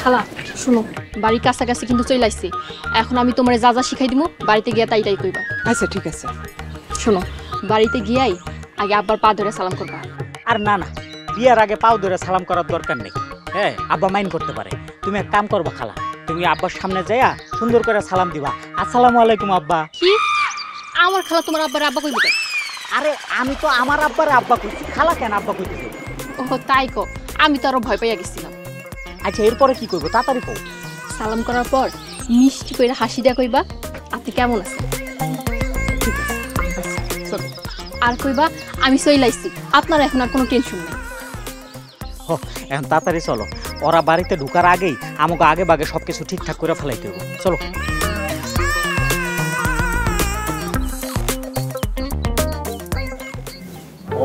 খালা শুনো, বাড়ির কাছাকাছি কিন্তু চলে আসছি। এখন আমি তোমার যা যা শিখাই দিব, বাড়িতে গিয়া তাই তাই কইবা। আচ্ছা ঠিক আছে। শোনো, বাড়িতে গিয়াই আগে আব্বার পা ধরে সালাম করবা। আর না না, বিয়ার আগে পাও ধরে সালাম করার দরকার নেই। হ্যাঁ, আব্বা মাইন্ড করতে পারে। তুমি এক কাম করবা খালা, তুমি আব্বার সামনে যাইয়া সুন্দর করে সালাম দিবা, আসসালামু আলাইকুম আব্বা। কি আমার খালা তোমার আব্বার আব্বা কইব? আরে আমি তো আমার আব্বার আব্বা কইছি, খালা কেন আব্বা কইতেছে? ও তাই কো, আমি তো আরো ভয় পাইয়া গেছিলাম। আচ্ছা এরপরে কি করবো, তাড়াতাড়ি কও। সালাম করার পর মিষ্টি কইরা হাসি দিয়া কইবা আপনি কেমন আছেন। ঠিক আছে, আচ্ছা চলো। আর কইবা আমি চলে আইছি, আপনার এখন আর কোনো টেনশন নেই। এখন তাড়াতাড়ি চলো, ওরা বাড়িতে ঢুকার আগেই আমাকে আগে বাগে সবকিছু ঠিকঠাক করে ফেলাইতে হবে। চলো।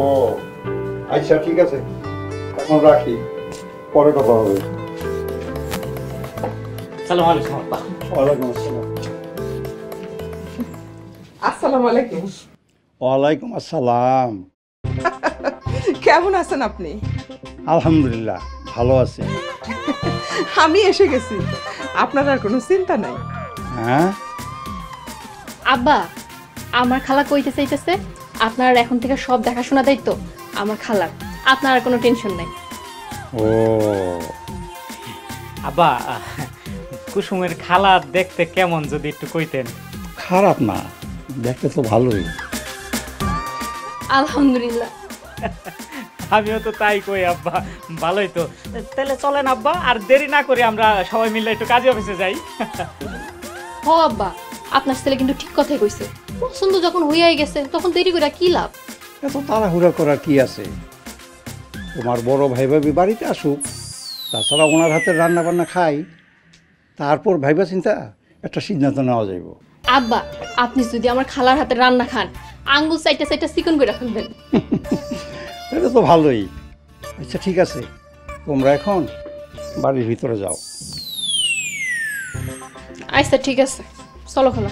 ও আচ্ছা ঠিক আছে, এখন রাখি, পরে কথা হবে। সালাম আলাইকুম আব্বা। ওয়ালাইকুম আসসালাম। আসসালামু আলাইকুম। ওয়ালাইকুম আসসালাম। কেমন আছেন আপনি? আলহামদুলিল্লাহ ভালো আছি। আমি এসে গেছি, আপনার আর কোনো চিন্তা নাই। হ্যাঁ আব্বা, আমার খালা কইতে চাইতেছে আপনার এখন থেকে সব দেখাশোনা দায়িত্ব আমার খালার, আপনার আর কোনো টেনশন নাই। ও আব্বা, কুসুমের খালা দেখতে কেমন যদি একটু কইতেন। খারাপ না, দেখতে তো ভালোই। আলহামদুলিল্লাহ। আমিও তো তাই কই আব্বা, ভালোই তো। তাহলে চলেন আব্বা, আর দেরি না করে আমরা সবাই মিলে একটু কাজে অফিসে যাই। হ আব্বা, আপনার ছেলে কিন্তু ঠিক কথাই কইছে, পছন্দ যখন হইয়াই গেছে তখন দেরি করে কি লাভ। এত তাড়াহুড়া করার কি আছে? তোমার বড় ভাই ভাবি বাড়িতে আসুক, তাছাড়া ওনার হাতের রান্না বান্না খাই, তারপর ভাইবা চিন্তা একটা সিদ্ধান্ত নেওয়া যাইব। আব্বা, আপনি যদি আমার খালার হাতে রান্না খান, আঙ্গুল সাইটা সাইটা চিকন করে ফেলবেন। এটা তো ভালোই। আচ্ছা ঠিক আছে, তোমরা এখন বাড়ির ভিতরে যাও। আচ্ছা ঠিক আছে, চলো খালা।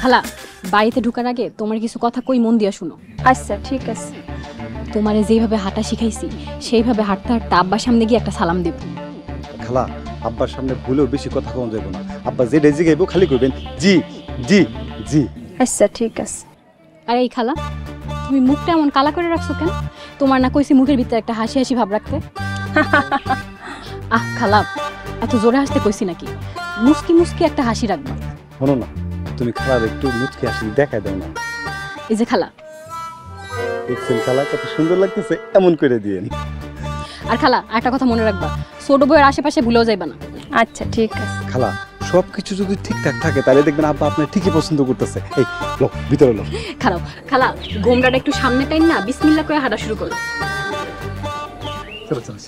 খালা, বাড়িতে ঢুকার আগে তোমার কিছু কথা কই, মন দিয়া শুনো। আচ্ছা ঠিক আছে। তোমারে যেভাবে হাঁটা শিখাইছি সেইভাবে হাঁটতে হাঁটতে আব্বার সামনে গিয়ে একটা সালাম দেব। খালা, আব্বার সামনে ভুলেও বেশি কথা কম যাবো না। আব্বা যেটা জিগাইব খালি কইবেন জি জি জি। আচ্ছা ঠিক আছে। আর এই খালা, তুমি মুখটা এমন কালা করে রাখছো কেন? তোমার না কইছি মুখের ভিতরে একটা হাসি হাসি ভাব রাখতে? আহ খালা, এত জোরে হাসতে কইছি নাকি? মুস্কি মুস্কি একটা হাসি রাখবা। শোনো না, তুমি খালার একটু মুচকি হাসি দেখাই দাও না। এই যে খালা, দেখছেন খালা কত সুন্দর লাগতেছে, এমন করে দিয়েন। আর খালা একটা কথা মনে রাখবা, ছোট বউয়ের আশেপাশে ভুলেও যাইবা না। আচ্ছা ঠিক আছে। খালা, সব কিছু যদি ঠিকঠাক থাকে তাহলে দেখবেন আব্বা আপনার ঠিকই পছন্দ করতেছে। এই লোক ভিতরে লোক। খালাও খালা, গোমরাটা একটু সামনে টাইন না, বিসমিল্লাহ করে হাঁটা শুরু করো। চলো চলো।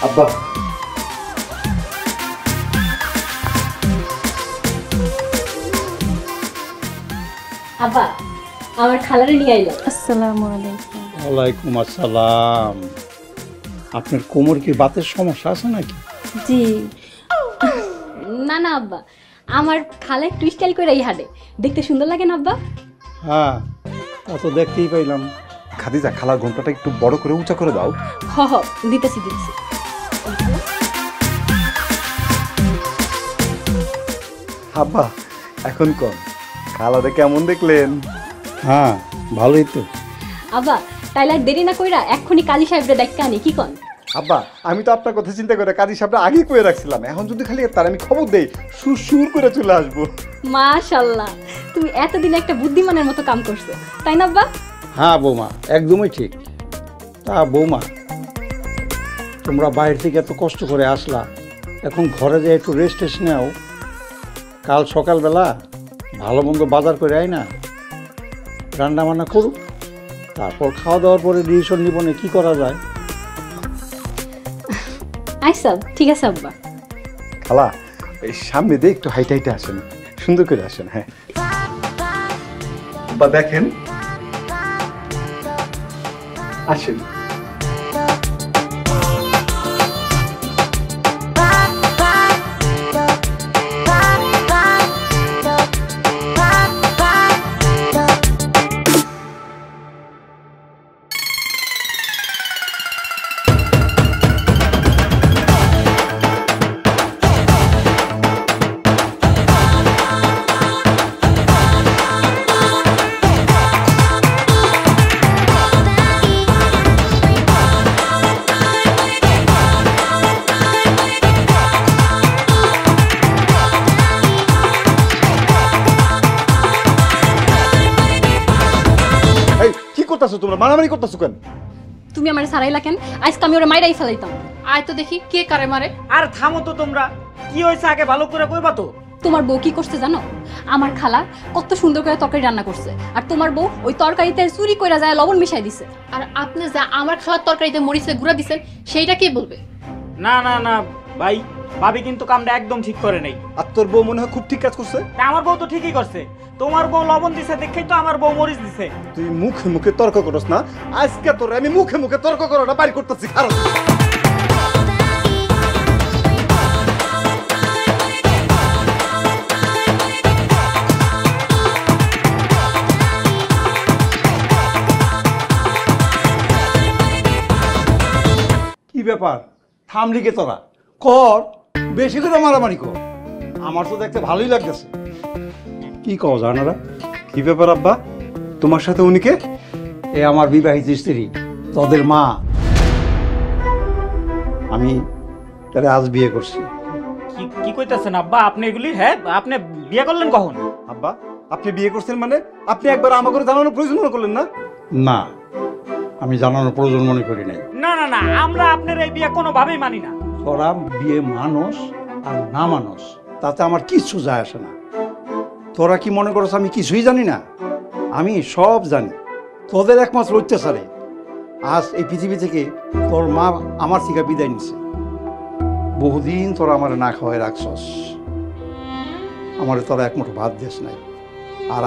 আব্বা, আব্বা, আমার খালারে নিয়ে আইলাম। আসসালামু আলাইকুম। ওয়ালাইকুম আসসালাম। আপনার কোমর কি বাতের সমস্যা আছে নাকি? জি না না আব্বা, আমার খালা একটু স্টাইল করে হাঁটে, দেখতে সুন্দর লাগে না আব্বা? হ্যাঁ, তা তো দেখতেই পাইলাম। খাদিজা, খালার ঘোমটাটা একটু বড় করে উঁচা করে দাও। হ হ, দিতেছি দিতেছি। আব্বা এখন কোন খালারে কেমন দেখলেন? হ্যাঁ ভালোই তো। আব্বা, তাইলে আর দেরি না কইরা এক্ষুনি কাজী সাহেবরে ডাক্কা আনি, কি কন? আব্বা, আমি তো আপনার কথা চিন্তা করে কাজী সাহেবটা আগেই কয়ে রাখছিলাম, এখন যদি খালি তার আমি খবর দেই সুর করে চলে আসবো। মাশাআল্লাহ, তুমি এতদিন একটা বুদ্ধিমানের মতো কাম করছো, তাই না আব্বা? হ্যাঁ বৌমা, একদমই ঠিক। তা বৌমা, তোমরা বাইরে থেকে এত কষ্ট করে আসলা, এখন ঘরে যেয়ে একটু রেস্ট টেস্ট নাও। কাল সকালবেলা ভালো মন্দ বাজার করে আয় না, রান্না বান্না করুক, তারপর খাওয়া দাওয়ার পরে ডিসিশন নিব না কি করা যায়। আচ্ছা ঠিক আছে আব্বা। খালা, এই সামনে দিয়ে একটু হাইটে হাইটে আসেন, সুন্দর করে আসেন। হ্যাঁ বা দেখেন আসেন। তোমরা মারামারি করতেছো কেন? তুমি আমার সারাইলা কেন? আজকে আমি ওরে মাইরাই ফেলাইতাম। আয় তো দেখি কে কারে মারে। আর থামো তো তোমরা, কি হয়েছে আগে ভালো করে কইবা তো। তোমার বউ কি করছে জানো? আমার খালা কত সুন্দর করে তরকারি রান্না করছে, আর তোমার বউ ওই তরকারিতে চুরি করে যায় লবণ মিশাই দিছে। আর আপনি যা আমার খালার তরকারিতে মরিচে গুঁড়া দিছেন সেইটা কে বলবে? না না না ভাই, ভাবি কিন্তু কামটা একদম ঠিক করে নেই। আর তোর বউ মনে হয় খুব ঠিক কাজ করছে। আমার বউ তো ঠিকই করছে, তোমার বউ লবণ দিছে দেখেই তো আমার বউ মরিচ দিছে। তুই মুখে মুখে তর্ক করস না, আজকে তোর আমি মুখে মুখে তর্ক করাটা বাড়ি করতেছি। খারাপ কি ব্যাপার, থামলি কে তোরা? কর, বেশি করে মারামারি কর। আমার তো দেখতে ভালোই লাগতেছে। কি কও জানারা? কি ব্যাপার আব্বা, তোমার সাথে উনিকে? এ আমার বিবাহিত স্ত্রী, তোদের মা। আমি তারে আজ বিয়ে করছি। কি কি কইতাছেন আব্বা আপনি এগুলি? হ্যাঁ, আপনি বিয়ে করলেন কখন? আব্বা আপনি বিয়ে করছেন মানে আপনি একবার আমাকে জানানোর প্রয়োজন মনে করলেন না? না, আমি জানানোর প্রয়োজন মনে করি নাই। না না না, আমরা আপনার এই বিয়ে কোনোভাবেই মানি না। তোরা বিয়ে মানুষ আর না মানুষ তাতে আমার কিচ্ছু যায় আসে না। তোরা কি মনে করছ আমি কিছুই জানি না? আমি সব জানি। তোদের একমাত্র অত্যাচারে আজ এই পৃথিবী থেকে তোর মা আমার থেকে বিদায় নিছে। বহুদিন তোরা আমার না খাওয়াই রাখছস, আমার তোরা এক মুঠো ভাত দিস নাই। আর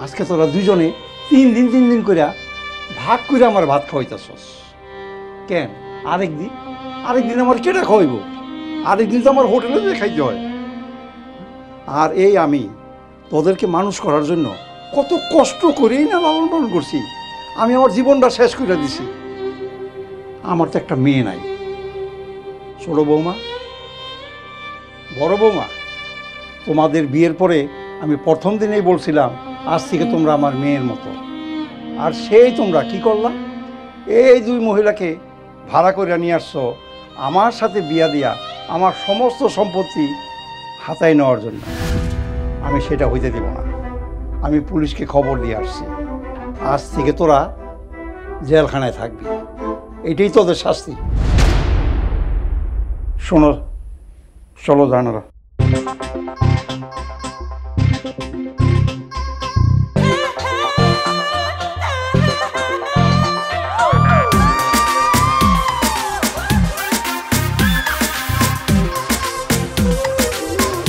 আজকে তোরা দুজনে তিন দিন করে ভাগ করে আমার ভাত খাওয়াইতেছস কেন? আরেকদিন আমার কেটা খাওয়াইব? আরেকদিন তো আমার হোটেলে যেয়ে খাইতে হয়। আর এই আমি তোদেরকে মানুষ করার জন্য কত কষ্ট করেই না লালন পালন করছি। আমি আমার জীবনটা শেষ করে দিছি। আমার তো একটা মেয়ে নাই। ছোট বৌমা, বড় বৌমা, তোমাদের বিয়ের পরে আমি প্রথম দিনেই বলছিলাম আজ থেকে তোমরা আমার মেয়ের মতো। আর সেই তোমরা কি করলা? এই দুই মহিলাকে ভাড়া করে নিয়ে আসছো আমার সাথে বিয়া দিয়া আমার সমস্ত সম্পত্তি হাতায় নেওয়ার জন্য। আমি সেটা হইতে দেব না। আমি পুলিশকে খবর দিয়ে আসছি। আজ থেকে তোরা জেলখানায় থাকবি, এটাই তোদের শাস্তি। শোনো, চলো জানারা।